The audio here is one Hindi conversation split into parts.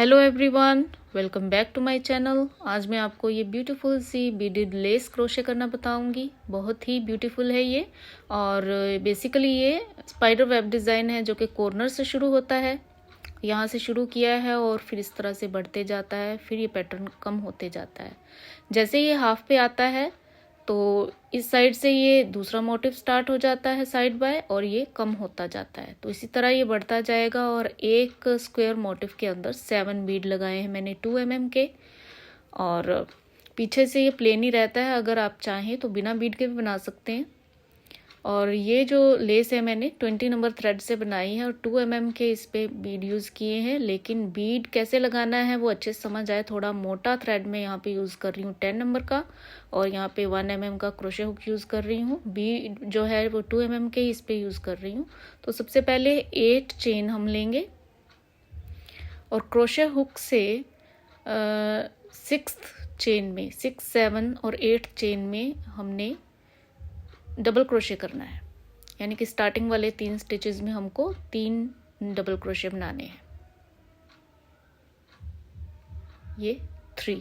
Hello everyone, welcome back to my channel. आज मैं आपको ये beautiful sea beaded lace crochet करना बताऊंगी। बहुत ही ब्यूटीफुल है ये। और बेसिकली ये स्पाइडर वेब डिज़ाइन है जो कि कॉर्नर से शुरू होता है। यहाँ से शुरू किया है और फिर इस तरह से बढ़ते जाता है, फिर ये पैटर्न कम होते जाता है। जैसे ये हाफ पे आता है तो इस साइड से ये दूसरा मोटिव स्टार्ट हो जाता है साइड बाय, और ये कम होता जाता है। तो इसी तरह ये बढ़ता जाएगा। और एक स्क्वायर मोटिव के अंदर 7 बीड लगाए हैं मैंने 2 mm के। और पीछे से ये प्लेन ही रहता है, अगर आप चाहें तो बिना बीड के भी बना सकते हैं। और ये जो लेस है मैंने 20 नंबर थ्रेड से बनाई है और 2 mm के इस पे बीड यूज़ किए हैं। लेकिन बीड कैसे लगाना है वो अच्छे से समझ आए, थोड़ा मोटा थ्रेड में यहाँ पे यूज़ कर रही हूँ 10 नंबर का, और यहाँ पे 1 mm का क्रोशे हुक यूज़ कर रही हूँ। बीड जो है वो 2 mm के इस पे यूज़ कर रही हूँ। तो सबसे पहले 8 चेन हम लेंगे और क्रोशे हुक से 6th चेन में 6, 7 और 8 चेन में हमने डबल क्रोशे करना है। यानी कि स्टार्टिंग वाले 3 स्टिचेस में हमको 3 डबल क्रोशे बनाने हैं। ये 3,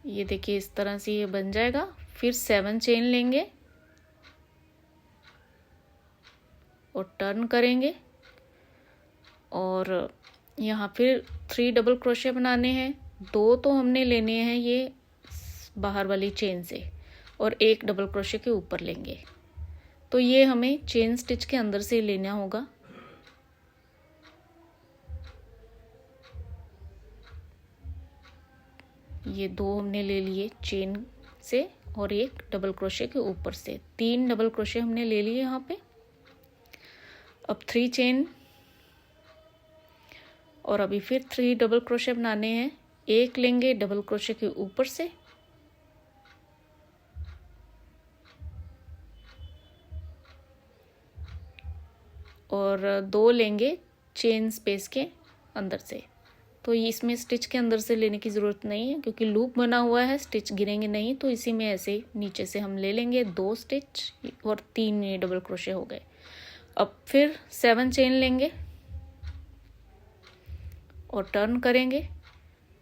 ये देखिए इस तरह से ये बन जाएगा। फिर 7 चेन लेंगे और टर्न करेंगे और यहाँ फिर 3 डबल क्रोशे बनाने हैं। 2 तो हमने लेने हैं ये बाहर वाली चेन से और 1 डबल क्रोशे के ऊपर लेंगे। तो ये हमें चेन स्टिच के अंदर से लेना होगा। ये 2 हमने ले लिए चेन से और 1 डबल क्रोशे के ऊपर से। 3 डबल क्रोशे हमने ले लिए यहाँ पे। अब 3 चेन और अभी फिर 3 डबल क्रोशे बनाने हैं। 1 लेंगे डबल क्रोशे के ऊपर से और 2 लेंगे चेन स्पेस के अंदर से। तो इसमें स्टिच के अंदर से लेने की ज़रूरत नहीं है क्योंकि लूप बना हुआ है, स्टिच गिरेंगे नहीं। तो इसी में ऐसे नीचे से हम ले लेंगे 2 स्टिच और 3 ये डबल क्रोशे हो गए। अब फिर 7 चेन लेंगे और टर्न करेंगे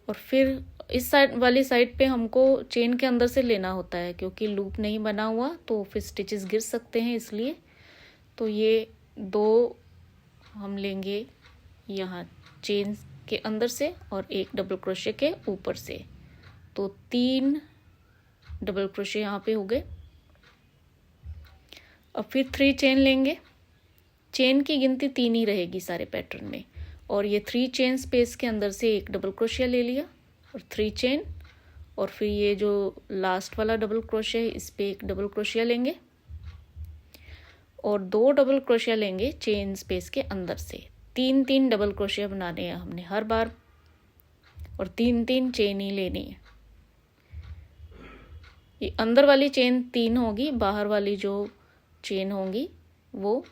और फिर इस साइड वाली साइड पे हमको चेन के अंदर से लेना होता है क्योंकि लूप नहीं बना हुआ तो फिर स्टिचेस गिर सकते हैं, इसलिए। तो ये 2 हम लेंगे यहाँ चेन के अंदर से और 1 डबल क्रोशे के ऊपर से। तो 3 डबल क्रोशे यहाँ पे हो गए। अब फिर 3 चेन लेंगे। चेन की गिनती 3 ही रहेगी सारे पैटर्न में। और ये 3 चेन स्पेस के अंदर से 1 डबल क्रोशिया ले लिया और 3 चेन। और फिर ये जो लास्ट वाला डबल क्रोशिया है इस पे 1 डबल क्रोशिया लेंगे और 2 डबल क्रोशिया लेंगे चेन स्पेस के अंदर से। 3 डबल क्रोशिया बनाने हैं हमने हर बार और 3 चेन ही लेनी है। ये अंदर वाली चेन 3 होगी, बाहर वाली जो चेन होंगी वो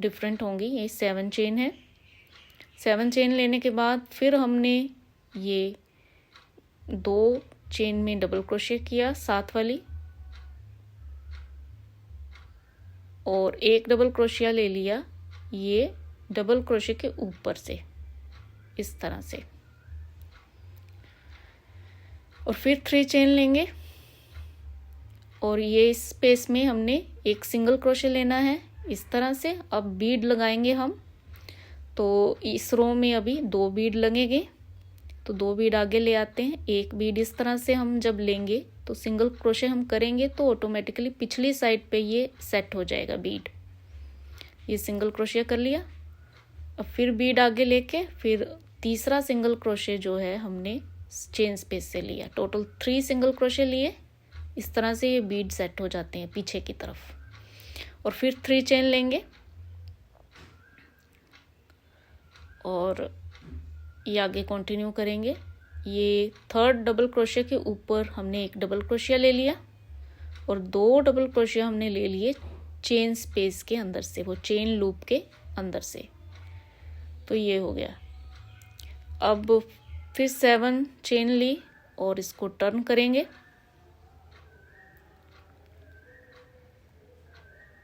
डिफरेंट होंगी। ये 7 चेन है। 7 चेन लेने के बाद फिर हमने ये 2 चेन में डबल क्रोशे किया साथ वाली और 1 डबल क्रोशिया ले लिया ये डबल क्रोशे के ऊपर से इस तरह से। और फिर 3 चेन लेंगे और ये स्पेस में हमने 1 सिंगल क्रोशे लेना है इस तरह से। अब बीड लगाएंगे हम। तो इस रो में अभी 2 बीड लगेंगे, तो 2 बीड आगे ले आते हैं। 1 बीड इस तरह से हम जब लेंगे तो सिंगल क्रोशे हम करेंगे तो ऑटोमेटिकली पिछली साइड पे ये सेट हो जाएगा बीड। ये सिंगल क्रोशे कर लिया। अब फिर बीड आगे लेके फिर तीसरा सिंगल क्रोशे जो है हमने चेन स्पेस से लिया। टोटल 3 सिंगल क्रोशे लिए। इस तरह से ये बीड सेट हो जाते हैं पीछे की तरफ। और फिर 3 चेन लेंगे और ये आगे कंटिन्यू करेंगे। ये 3rd डबल क्रोशे के ऊपर हमने 1 डबल क्रोशिया ले लिया और 2 डबल क्रोशिया हमने ले लिए चेन स्पेस के अंदर से, वो चेन लूप के अंदर से। तो ये हो गया। अब फिर 7 चेन ली और इसको टर्न करेंगे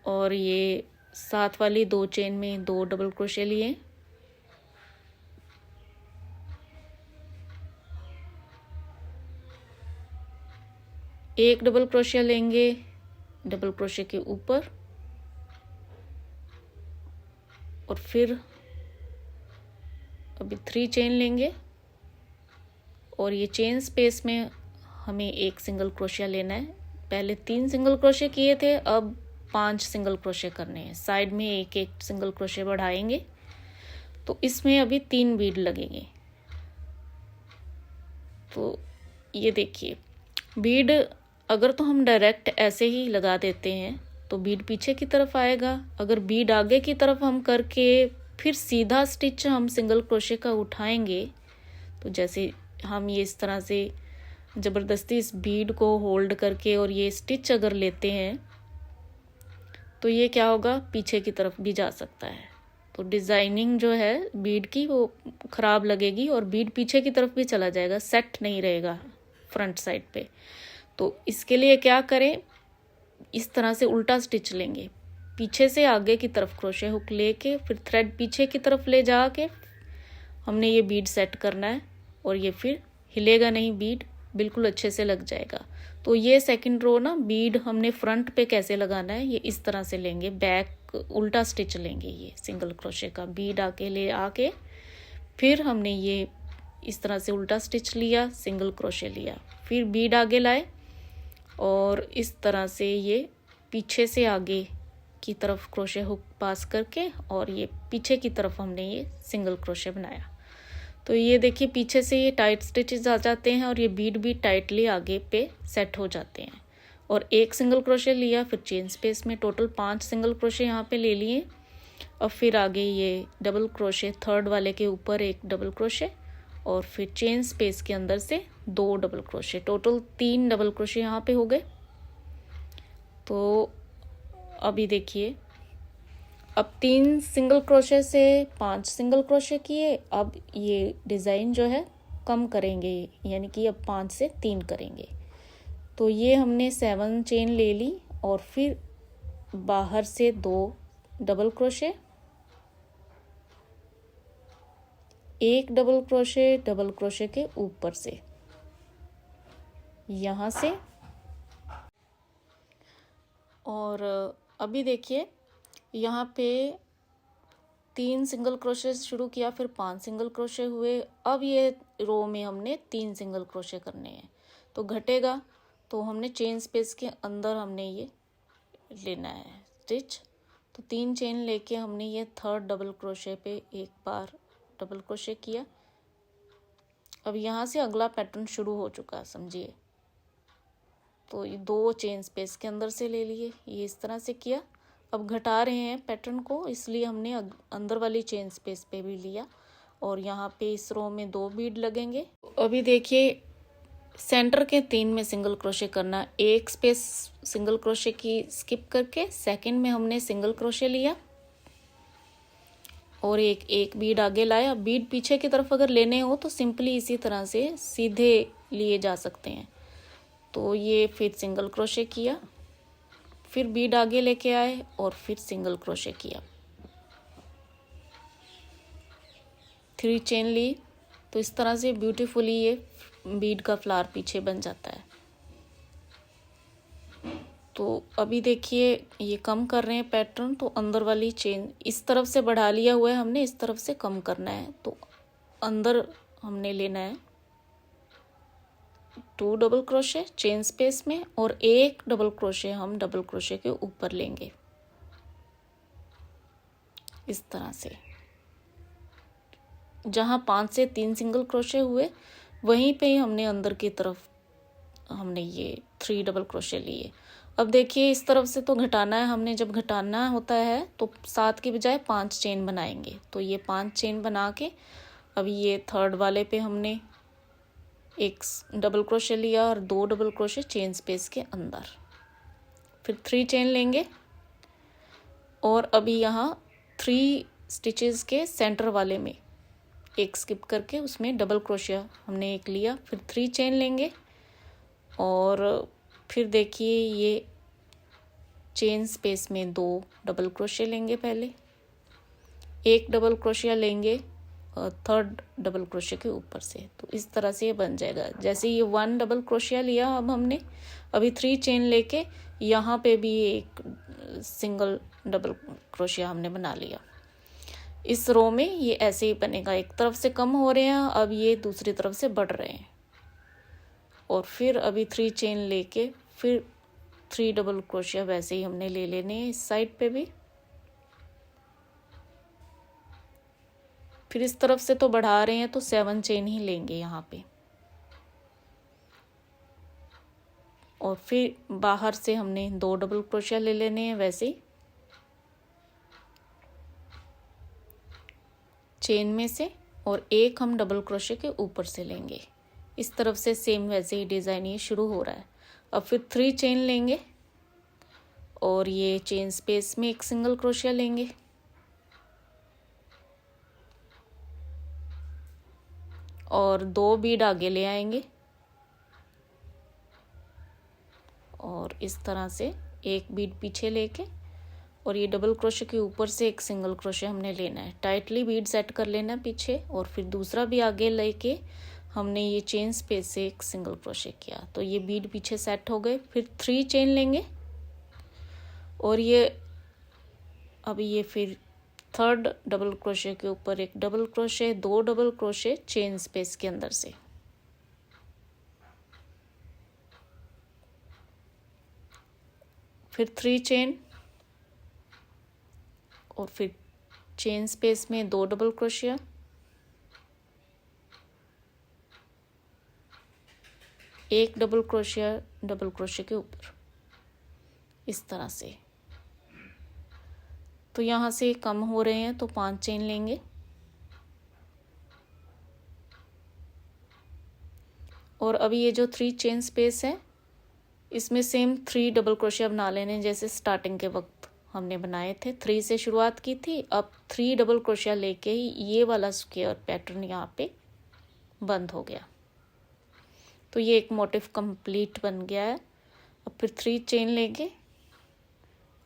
और ये साथ वाली 2 चेन में 2 डबल क्रोशे लिए, एक डबल क्रोशिया लेंगे डबल क्रोशे के ऊपर, और फिर अभी 3 चेन लेंगे और ये चेन स्पेस में हमें एक सिंगल क्रोशिया लेना है। पहले 3 सिंगल क्रोशे किए थे, अब 5 सिंगल क्रोशे करने हैं। साइड में एक एक सिंगल क्रोशे बढ़ाएंगे, तो इसमें अभी 3 बीड लगेंगे। तो ये देखिए, बीड अगर तो हम डायरेक्ट ऐसे ही लगा देते हैं तो बीड पीछे की तरफ आएगा। अगर बीड आगे की तरफ हम करके फिर सीधा स्टिच हम सिंगल क्रोशे का उठाएंगे, तो जैसे हम ये इस तरह से ज़बरदस्ती इस बीड को होल्ड करके और ये स्टिच अगर लेते हैं तो ये क्या होगा, पीछे की तरफ भी जा सकता है। तो डिज़ाइनिंग जो है बीड की वो ख़राब लगेगी और बीड पीछे की तरफ भी चला जाएगा, सेट नहीं रहेगा फ्रंट साइड पे। तो इसके लिए क्या करें, इस तरह से उल्टा स्टिच लेंगे, पीछे से आगे की तरफ क्रोशे हुक लेके फिर थ्रेड पीछे की तरफ ले जाके हमने ये बीड सेट करना है, और ये फिर हिलेगा नहीं, बीड बिल्कुल अच्छे से लग जाएगा। तो ये सेकंड रो ना, बीड हमने फ्रंट पे कैसे लगाना है, ये इस तरह से लेंगे, बैक उल्टा स्टिच लेंगे, ये सिंगल क्रोशे का बीड आके ले आके फिर हमने ये इस तरह से उल्टा स्टिच लिया, सिंगल क्रोशे लिया, फिर बीड आगे लाए और इस तरह से ये पीछे से आगे की तरफ क्रोशे हुक पास करके और ये पीछे की तरफ हमने ये सिंगल क्रोशे बनाया। तो ये देखिए, पीछे से ये टाइट स्टिचेस आ जाते हैं और ये बीड भी टाइटली आगे पे सेट हो जाते हैं। और एक सिंगल क्रोशे लिया, फिर चेन स्पेस में टोटल 5 सिंगल क्रोशे यहाँ पे ले लिए, और फिर आगे ये डबल क्रोशे, थर्ड वाले के ऊपर एक डबल क्रोशे और फिर चेन स्पेस के अंदर से 2 double crochet, total 3 double crochet यहाँ पे हो गए। तो अभी देखिए, अब 3 सिंगल क्रोशे से 5 सिंगल क्रोशे किए, अब ये डिज़ाइन जो है कम करेंगे, यानी कि अब 5 से 3 करेंगे। तो ये हमने 7 चेन ले ली और फिर बाहर से 2 डबल क्रोशे, एक डबल क्रोशे के ऊपर से यहाँ से, और अभी देखिए यहाँ पे 3 सिंगल क्रोशे शुरू किया, फिर 5 सिंगल क्रोशे हुए। अब ये रो में हमने 3 सिंगल क्रोशे करने हैं, तो घटेगा, तो हमने चेन स्पेस के अंदर हमने ये लेना है स्टिच। तो 3 चेन लेके हमने ये थर्ड डबल क्रोशे पे एक बार डबल क्रोशे किया। अब यहाँ से अगला पैटर्न शुरू हो चुका, समझिए। तो ये 2 चेन स्पेस के अंदर से ले लिए, ये इस तरह से किया। अब घटा रहे हैं पैटर्न को, इसलिए हमने अंदर वाली चेन स्पेस पे भी लिया और यहाँ पे इस रो में 2 बीड लगेंगे। अभी देखिए, सेंटर के 3 में सिंगल क्रोशे करना, एक स्पेस सिंगल क्रोशे की स्किप करके सेकंड में हमने सिंगल क्रोशे लिया और एक बीड आगे लाया। बीड पीछे की तरफ अगर लेने हो तो सिंपली इसी तरह से सीधे लिए जा सकते हैं। तो ये फिर सिंगल क्रोशे किया, फिर बीड आगे लेके आए और फिर सिंगल क्रोशे किया, 3 चेन ली। तो इस तरह से ब्यूटीफुली ये बीड का फ्लावर पीछे बन जाता है। तो अभी देखिए, ये कम कर रहे हैं पैटर्न, तो अंदर वाली चेन इस तरफ से बढ़ा लिया हुआ है हमने, इस तरफ से कम करना है। तो अंदर हमने लेना है 2 डबल क्रोशे चेन स्पेस में और एक डबल क्रोशे हम डबल क्रोशे के ऊपर लेंगे, इस तरह से। जहाँ 5 से 3 सिंगल क्रोशे हुए, वहीं पे ही हमने अंदर की तरफ हमने ये 3 डबल क्रोशे लिए। अब देखिए, इस तरफ से तो घटाना है हमने, जब घटाना होता है तो 7 की बजाय 5 चेन बनाएंगे। तो ये 5 चेन बना के अब ये थर्ड वाले पे हमने एक डबल क्रोशे लिया और 2 डबल क्रोशे चेन स्पेस के अंदर, फिर 3 चेन लेंगे और अभी यहाँ 3 स्टिचेस के सेंटर वाले में एक स्किप करके उसमें डबल क्रोशिया हमने एक लिया, फिर 3 चेन लेंगे और फिर देखिए ये चेन स्पेस में 2 डबल क्रोशे लेंगे। पहले एक डबल क्रोशिया लेंगे थर्ड डबल क्रोशे के ऊपर से, तो इस तरह से ये बन जाएगा। जैसे ये 1 डबल क्रोशिया लिया अब हमने, अभी 3 चेन लेके यहाँ पे भी एक सिंगल डबल क्रोशिया हमने बना लिया। इस रो में ये ऐसे ही बनेगा, एक तरफ से कम हो रहे हैं, अब ये दूसरी तरफ से बढ़ रहे हैं। और फिर अभी 3 चेन लेके फिर 3 डबल क्रोशिया वैसे ही हमने ले लेने हैं इस साइड पे भी। फिर इस तरफ से तो बढ़ा रहे हैं तो 7 चेन ही लेंगे यहाँ पे। और फिर बाहर से हमने 2 डबल क्रोशिया ले लेने हैं वैसे ही चेन में से, और एक हम डबल क्रोशिया के ऊपर से लेंगे। इस तरफ से सेम वैसे ही डिज़ाइन ये शुरू हो रहा है। अब फिर 3 चेन लेंगे और ये चेन स्पेस में एक सिंगल क्रोशिया लेंगे और 2 बीड आगे ले आएंगे और इस तरह से एक बीड पीछे लेके और ये डबल क्रोशे के ऊपर से एक सिंगल क्रोशे हमने लेना है। टाइटली बीड सेट कर लेना पीछे, और फिर दूसरा भी आगे लेके हमने ये चेन स्पेस से एक सिंगल क्रोशे किया, तो ये बीड पीछे सेट हो गए। फिर 3 चेन लेंगे और ये अब ये फिर थर्ड डबल क्रोशे के ऊपर एक double crochet, 2 double crochet chain space के अंदर से, फिर 3 चेन और फिर चेन स्पेस में 2 डबल क्रोशिया, एक डबल क्रोशिया डबल क्रोशे के ऊपर, इस तरह से। तो यहाँ से कम हो रहे हैं तो 5 चेन लेंगे और अभी ये जो 3 चेन स्पेस है इसमें सेम 3 डबल क्रोशिया बना लेने जैसे स्टार्टिंग के वक्त हमने बनाए थे। 3 से शुरुआत की थी, अब 3 डबल क्रोशिया लेके ही ये वाला स्क्वायर पैटर्न यहाँ पे बंद हो गया। तो ये एक मोटिव कंप्लीट बन गया है। अब फिर 3 चेन लेंगे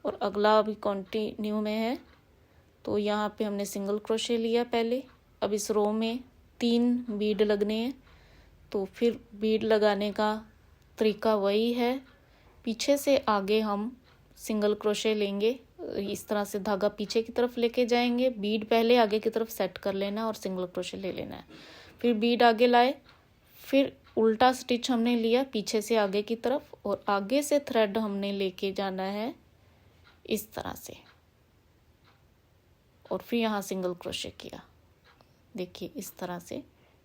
और अगला अभी कंटिन्यू में है, तो यहाँ पे हमने सिंगल क्रोशे लिया पहले। अब इस रो में 3 बीड लगने हैं, तो फिर बीड लगाने का तरीका वही है। पीछे से आगे हम सिंगल क्रोशे लेंगे, इस तरह से धागा पीछे की तरफ लेके जाएंगे, बीड पहले आगे की तरफ सेट कर लेना और सिंगल क्रोशे ले लेना है। फिर बीड आगे लाए, फिर उल्टा स्टिच हमने लिया पीछे से आगे की तरफ और आगे से थ्रेड हमने लेके जाना है इस तरह से, और फिर यहाँ सिंगल क्रोशे किया। देखिए इस तरह से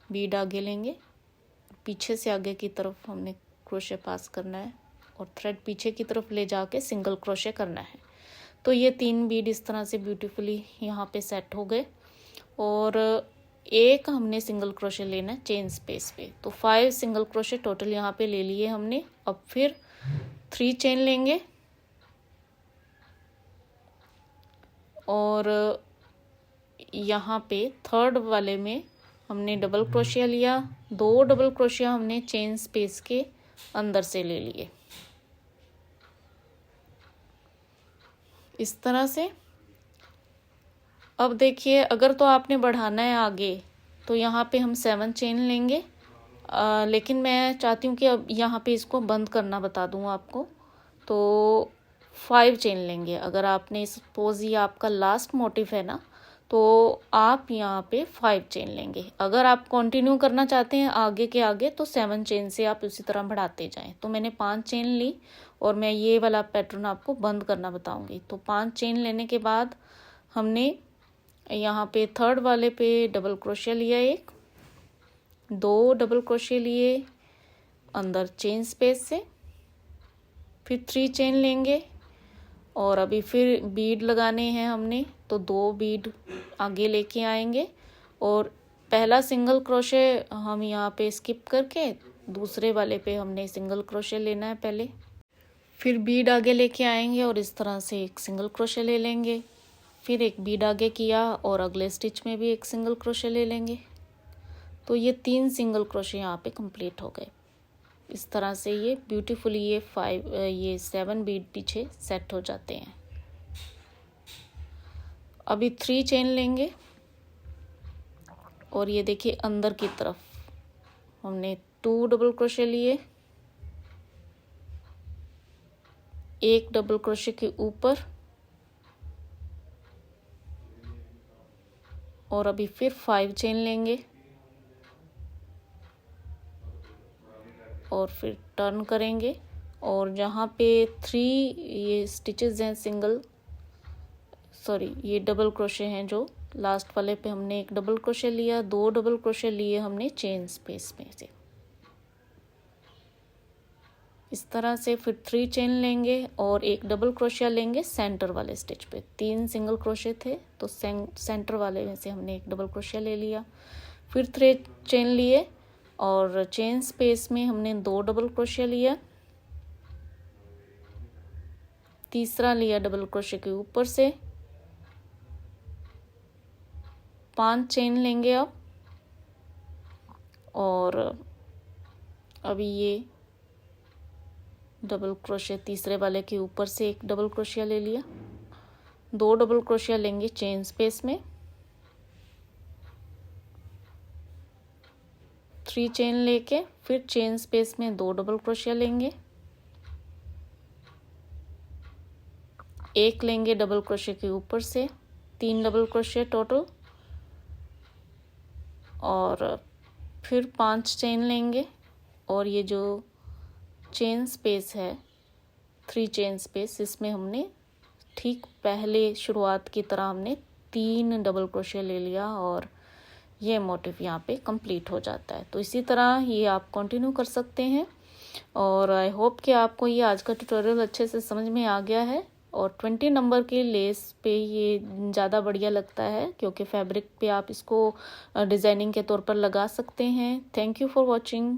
बीड आगे लेंगे, पीछे से आगे की तरफ हमने क्रोशे पास करना है और थ्रेड पीछे की तरफ ले जाके सिंगल क्रोशे करना है। तो ये 3 बीड इस तरह से ब्यूटीफुली यहाँ पे सेट हो गए और एक हमने सिंगल क्रोशे लेना है चेन स्पेस पे। तो 5 सिंगल क्रोशे टोटल यहाँ पे ले लिए हमने। अब फिर 3 चेन लेंगे और यहाँ पे थर्ड वाले में हमने डबल क्रोशिया लिया, 2 डबल क्रोशिया हमने चेन स्पेस के अंदर से ले लिए इस तरह से। अब देखिए अगर तो आपने बढ़ाना है आगे तो यहाँ पे हम 7 चेन लेंगे, लेकिन मैं चाहती हूँ कि अब यहाँ पे इसको बंद करना बता दूँ आपको, तो 5 चेन लेंगे। अगर आपने सपोज ये आपका लास्ट मोटिव है ना, तो आप यहाँ पे 5 चेन लेंगे। अगर आप कंटिन्यू करना चाहते हैं आगे के आगे तो 7 चेन से आप उसी तरह बढ़ाते जाएं। तो मैंने 5 चेन ली और मैं ये वाला पैटर्न आपको बंद करना बताऊंगी। तो 5 चेन लेने के बाद हमने यहाँ पे थर्ड वाले पे डबल क्रोशिया लिया, एक 2 डबल क्रोशिया लिए अंदर चेन स्पेस से, फिर 3 चेन लेंगे और अभी फिर बीड लगाने हैं हमने, तो 2 बीड आगे लेके आएंगे और पहला सिंगल क्रोशे हम यहाँ पे स्किप करके दूसरे वाले पे हमने सिंगल क्रोशे लेना है पहले, फिर बीड आगे लेके आएंगे और इस तरह से एक सिंगल क्रोशे ले लेंगे, फिर एक बीड आगे किया और अगले स्टिच में भी एक सिंगल क्रोशे ले लेंगे। तो ये 3 सिंगल क्रोशे यहाँ पे कंप्लीट हो गए। इस तरह से ये ब्यूटीफुली ये 7 बीड पीछे सेट हो जाते हैं। अभी 3 चेन लेंगे और ये देखिए अंदर की तरफ हमने 2 डबल क्रोशे लिए, एक डबल क्रोशे के ऊपर और अभी फिर 5 चेन लेंगे और फिर टर्न करेंगे और जहाँ पे 3 ये स्टिचेस हैं ये डबल क्रोशे हैं, जो लास्ट वाले पे हमने एक डबल क्रोशे लिया, 2 डबल क्रोशे लिए हमने चेन स्पेस में से। इस तरह से फिर 3 चेन लेंगे और एक डबल क्रोशिया लेंगे सेंटर वाले स्टिच पे। 3 सिंगल क्रोशे थे तो सेंटर वाले में से हमने एक डबल क्रोशिया ले लिया, फिर 3 चेन लिए और चेन स्पेस में हमने 2 डबल क्रोशिया लिया, तीसरा लिया डबल क्रोशे के ऊपर से, 5 चेन लेंगे अब और अभी ये डबल क्रोशिया तीसरे वाले के ऊपर से एक डबल क्रोशिया ले लिया, 2 डबल क्रोशिया लेंगे चेन स्पेस में, 3 चेन लेके फिर चेन स्पेस में 2 डबल क्रोशिया लेंगे, एक लेंगे डबल क्रोशिया के ऊपर से, 3 डबल क्रोशिया टोटल और फिर 5 चेन लेंगे और ये जो चेन स्पेस है 3 चेन स्पेस, इसमें हमने ठीक पहले शुरुआत की तरह हमने 3 डबल क्रोशिया ले लिया और ये मोटिव यहाँ पे कंप्लीट हो जाता है। तो इसी तरह ये आप कंटिन्यू कर सकते हैं और आई होप कि आपको ये आज का ट्यूटोरियल अच्छे से समझ में आ गया है। और 20 नंबर की लेस पे ये ज़्यादा बढ़िया लगता है क्योंकि फैब्रिक पे आप इसको डिज़ाइनिंग के तौर पर लगा सकते हैं। Thank you for watching.